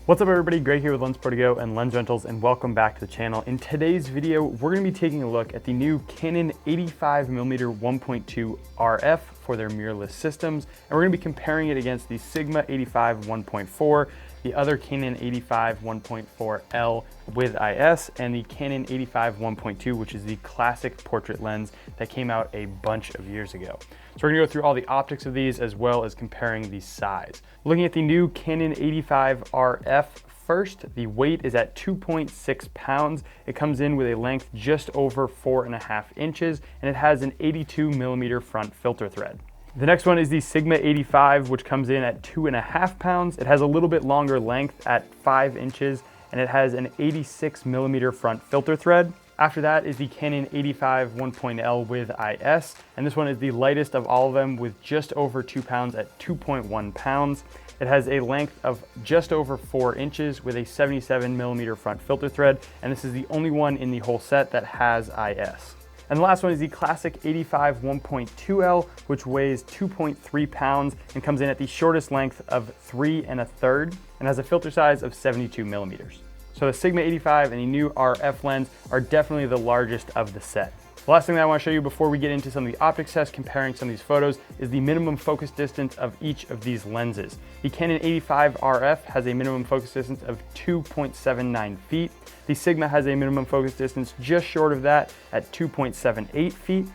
What's up everybody, Greg here with Lensprotogo and Lens Rentals, and welcome back to the channel. In today's video, we're going to be taking a look at the new Canon 85mm 1.2 RF for their mirrorless systems, and we're going to be comparing it against the Sigma 85 1.4, the other Canon 85 1.4L with IS, and the Canon 85 1.2, which is the classic portrait lens that came out a bunch of years ago. So we're gonna go through all the optics of these as well as comparing the size. Looking at the new Canon 85 RF first, the weight is at 2.6 pounds. It comes in with a length just over 4.5 inches, and it has an 82mm front filter thread. The next one is the Sigma 85, which comes in at 2.5 pounds. It has a little bit longer length at 5 inches, and it has an 86mm front filter thread. After that is the Canon 85 1.L with IS, and this one is the lightest of all of them with just over 2 pounds at 2.1 pounds. It has a length of just over 4 inches with a 77mm front filter thread, and this is the only one in the whole set that has IS. And the last one is the classic 85 1.2L, which weighs 2.3 pounds and comes in at the shortest length of 3 1/3 and has a filter size of 72mm. So the Sigma 85 and the new RF lens are definitely the largest of the set. The last thing that I want to show you before we get into some of the optics tests comparing some of these photos is the minimum focus distance of each of these lenses. The Canon 85 RF has a minimum focus distance of 2.79 feet. The Sigma has a minimum focus distance just short of that at 2.78 feet.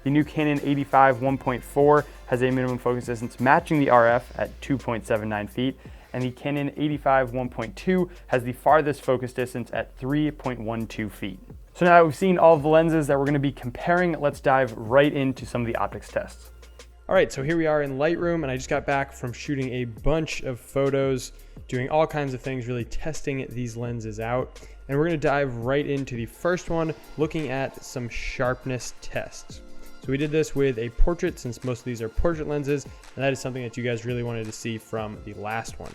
The new Canon 85 1.4 has a minimum focus distance matching the RF at 2.79 feet. And the Canon 85 1.2 has the farthest focus distance at 3.12 feet. So now that we've seen all of the lenses that we're going to be comparing, let's dive right into some of the optics tests. All right, so here we are in Lightroom, and I just got back from shooting a bunch of photos, doing all kinds of things, really testing these lenses out. And we're going to dive right into the first one, looking at some sharpness tests. So we did this with a portrait, since most of these are portrait lenses, and that is something that you guys really wanted to see from the last one.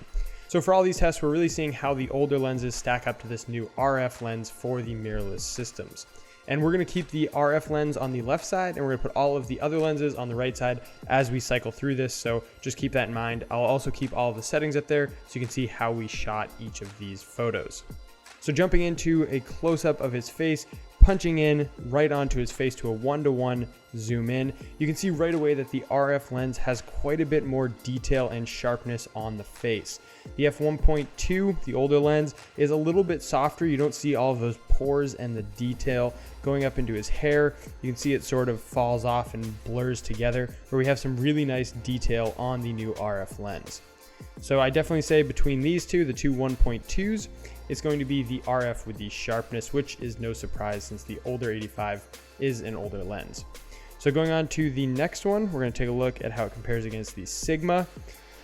So for all these tests, we're really seeing how the older lenses stack up to this new RF lens for the mirrorless systems. And we're going to keep the RF lens on the left side, and we're going to put all of the other lenses on the right side as we cycle through this, so just keep that in mind. I'll also keep all of the settings up there so you can see how we shot each of these photos. So jumping into a close-up of his face, punching in right onto his face to a 1:1 zoom in, you can see right away that the RF lens has quite a bit more detail and sharpness on the face. The f1.2, the older lens, is a little bit softer. You don't see all of those pores and the detail going up into his hair. You can see it sort of falls off and blurs together, where we have some really nice detail on the new RF lens. So I definitely say between these two, the two 1.2s, it's going to be the RF with the sharpness, which is no surprise since the older 85 is an older lens. So going on to the next one, we're going to take a look at how it compares against the Sigma.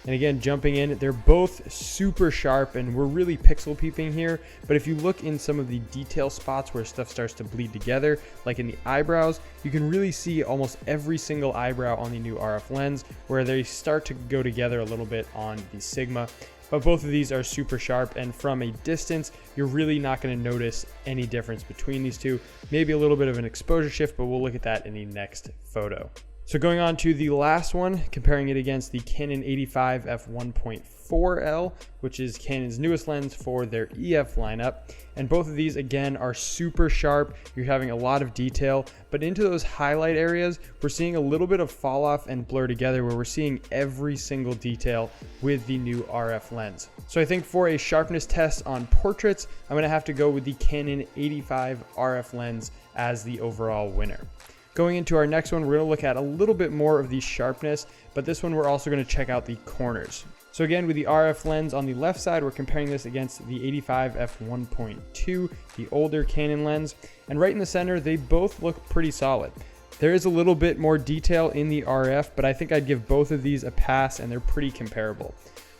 And again, jumping in, they're both super sharp, and we're really pixel peeping here. But if you look in some of the detail spots where stuff starts to bleed together, like in the eyebrows, you can really see almost every single eyebrow on the new RF lens, where they start to go together a little bit on the Sigma. But both of these are super sharp, and from a distance, you're really not going to notice any difference between these two. Maybe a little bit of an exposure shift, but we'll look at that in the next photo. So going on to the last one, comparing it against the Canon 85 f1.4L, which is Canon's newest lens for their EF lineup. And both of these, again, are super sharp. You're having a lot of detail, but into those highlight areas, we're seeing a little bit of fall off and blur together, where we're seeing every single detail with the new RF lens. So I think for a sharpness test on portraits, I'm gonna have to go with the Canon 85 RF lens as the overall winner. Going into our next one, we're going to look at a little bit more of the sharpness, but this one we're also going to check out the corners. So again, with the RF lens on the left side, we're comparing this against the 85 f1.2, the older Canon lens, and right in the center, they both look pretty solid. There is a little bit more detail in the RF, but I think I'd give both of these a pass, and they're pretty comparable.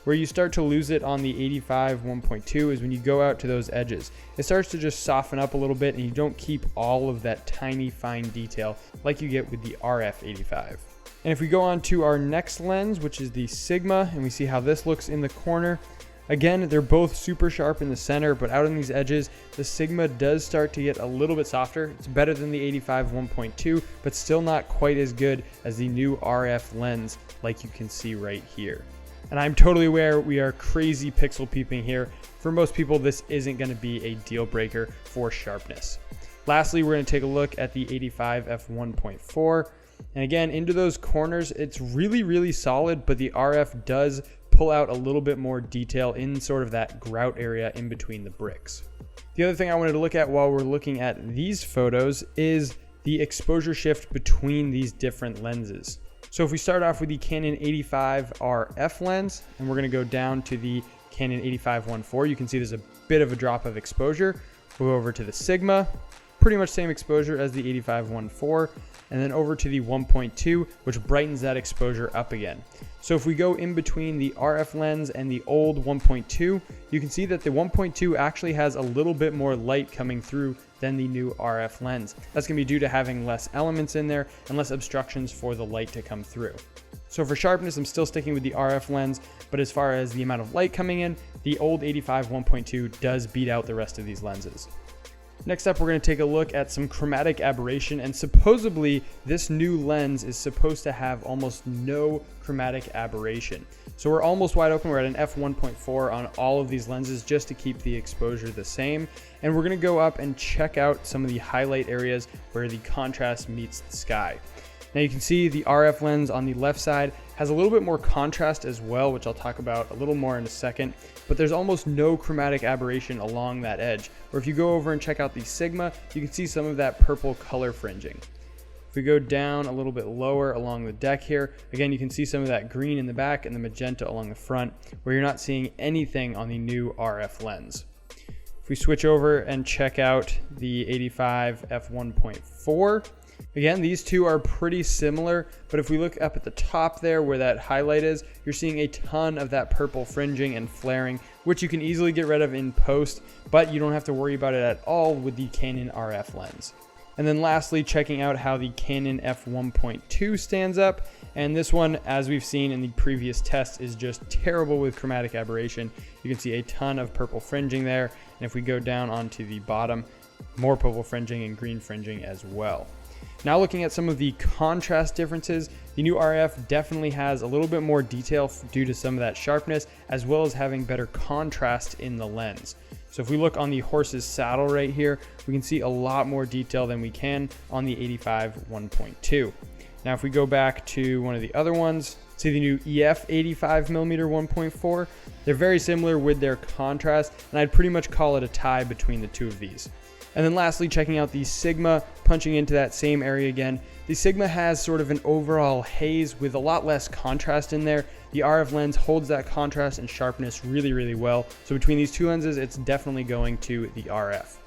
Where you start to lose it on the 85 1.2 is when you go out to those edges. It starts to just soften up a little bit, and you don't keep all of that tiny fine detail like you get with the RF 85. And if we go on to our next lens, which is the Sigma, and we see how this looks in the corner, again, they're both super sharp in the center, but out on these edges, the Sigma does start to get a little bit softer. It's better than the 85 1.2, but still not quite as good as the new RF lens, like you can see right here. And I'm totally aware we are crazy pixel peeping here. For most people, this isn't going to be a deal breaker for sharpness. Lastly, we're going to take a look at the 85 f1.4. And again, into those corners, it's really, really solid, but the RF does pull out a little bit more detail in sort of that grout area in between the bricks. The other thing I wanted to look at while we're looking at these photos is the exposure shift between these different lenses. So if we start off with the Canon 85 RF lens, and we're going to go down to the Canon 85-1.4, you can see there's a bit of a drop of exposure. We'll go over to the Sigma, pretty much same exposure as the 85-1.4, and then over to the 1.2, which brightens that exposure up again. So if we go in between the RF lens and the old 1.2, you can see that the 1.2 actually has a little bit more light coming through than the new RF lens. That's going to be due to having less elements in there and less obstructions for the light to come through. So for sharpness, I'm still sticking with the RF lens, but as far as the amount of light coming in, the old 85 1.2 does beat out the rest of these lenses. Next up, we're going to take a look at some chromatic aberration, and supposedly this new lens is supposed to have almost no chromatic aberration. So we're almost wide open. We're at an f1.4 on all of these lenses just to keep the exposure the same. And we're going to go up and check out some of the highlight areas where the contrast meets the sky. Now you can see the RF lens on the left side has a little bit more contrast as well, which I'll talk about a little more in a second, but there's almost no chromatic aberration along that edge. Or if you go over and check out the Sigma, you can see some of that purple color fringing. If we go down a little bit lower along the deck here, again, you can see some of that green in the back and the magenta along the front, where you're not seeing anything on the new RF lens. If we switch over and check out the 85 f1.4, again, these two are pretty similar, but if we look up at the top there where that highlight is, you're seeing a ton of that purple fringing and flaring, which you can easily get rid of in post, but you don't have to worry about it at all with the Canon RF lens. And then lastly, checking out how the Canon f1.2 stands up. And this one, as we've seen in the previous test, is just terrible with chromatic aberration. You can see a ton of purple fringing there. And if we go down onto the bottom, more purple fringing and green fringing as well. Now looking at some of the contrast differences, the new RF definitely has a little bit more detail due to some of that sharpness, as well as having better contrast in the lens. So if we look on the horse's saddle right here, we can see a lot more detail than we can on the 85 1.2. Now if we go back to one of the other ones, see the new EF 85mm 1.4, they're very similar with their contrast, and I'd pretty much call it a tie between the two of these. And then lastly, checking out the Sigma, punching into that same area again. The Sigma has sort of an overall haze with a lot less contrast in there. The RF lens holds that contrast and sharpness really, really well. So between these two lenses, it's definitely going to the RF.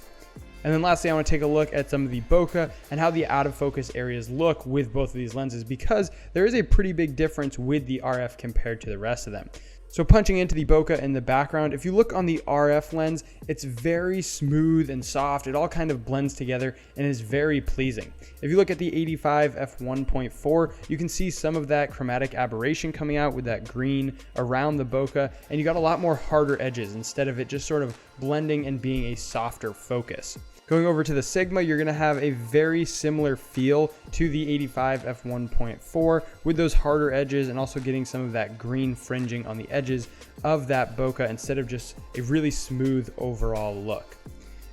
And then lastly, I want to take a look at some of the bokeh and how the out of focus areas look with both of these lenses, because there is a pretty big difference with the RF compared to the rest of them. So punching into the bokeh in the background, if you look on the RF lens, it's very smooth and soft. It all kind of blends together and is very pleasing. If you look at the 85 f1.4, you can see some of that chromatic aberration coming out with that green around the bokeh, and you got a lot more harder edges instead of it just sort of blending and being a softer focus. Going over to the Sigma, you're going to have a very similar feel to the 85 f1.4 with those harder edges and also getting some of that green fringing on the edges of that bokeh instead of just a really smooth overall look.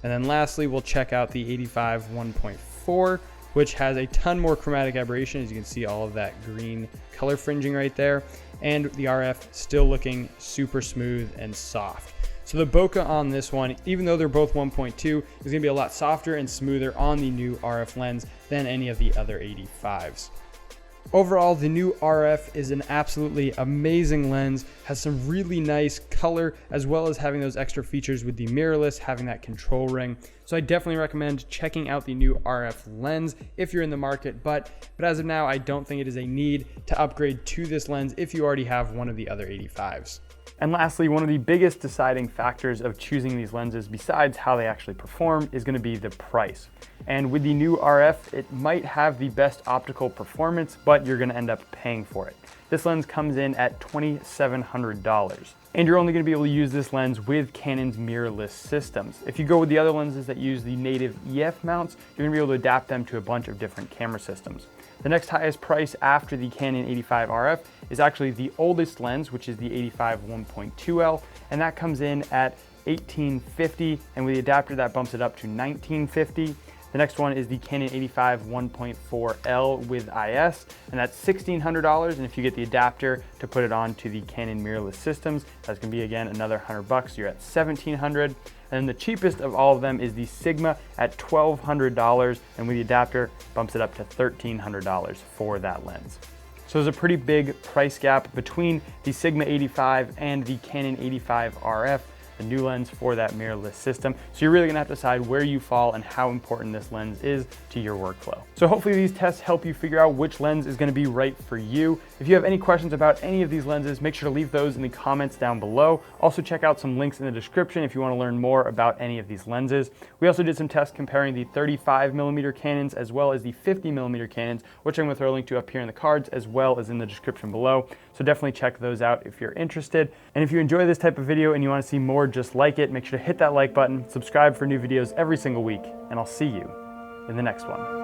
And then lastly, we'll check out the 85 1.4, which has a ton more chromatic aberration. As you can see, all of that green color fringing right there, and the RF still looking super smooth and soft. So the bokeh on this one, even though they're both 1.2, is going to be a lot softer and smoother on the new RF lens than any of the other 85s. Overall, the new RF is an absolutely amazing lens, has some really nice color, as well as having those extra features with the mirrorless, having that control ring. So I definitely recommend checking out the new RF lens if you're in the market, but as of now, I don't think it is a need to upgrade to this lens if you already have one of the other 85s. And lastly, one of the biggest deciding factors of choosing these lenses, besides how they actually perform, is going to be the price. And with the new RF, it might have the best optical performance, but you're gonna end up paying for it. This lens comes in at $2,700. And you're only gonna be able to use this lens with Canon's mirrorless systems. If you go with the other lenses that use the native EF mounts, you're gonna be able to adapt them to a bunch of different camera systems. The next highest price after the Canon 85 RF is actually the oldest lens, which is the 85 1.2L, and that comes in at $1,850, and with the adapter that bumps it up to $1,950. The next one is the Canon 85 1.4L with IS, and that's $1,600. And if you get the adapter to put it on to the Canon mirrorless systems, that's gonna be again another $100. You're at $1,700. And the cheapest of all of them is the Sigma at $1,200, and with the adapter bumps it up to $1,300 for that lens. So there's a pretty big price gap between the Sigma 85 and the Canon 85 RF, the new lens for that mirrorless system. So you're really gonna have to decide where you fall and how important this lens is to your workflow. So hopefully these tests help you figure out which lens is gonna be right for you. If you have any questions about any of these lenses, make sure to leave those in the comments down below. Also check out some links in the description if you wanna learn more about any of these lenses. We also did some tests comparing the 35mm Canons as well as the 50mm Canons, which I'm gonna throw a link to up here in the cards as well as in the description below. So definitely check those out if you're interested. And if you enjoy this type of video and you wanna see more just like it, make sure to hit that like button, subscribe for new videos every single week, and I'll see you in the next one.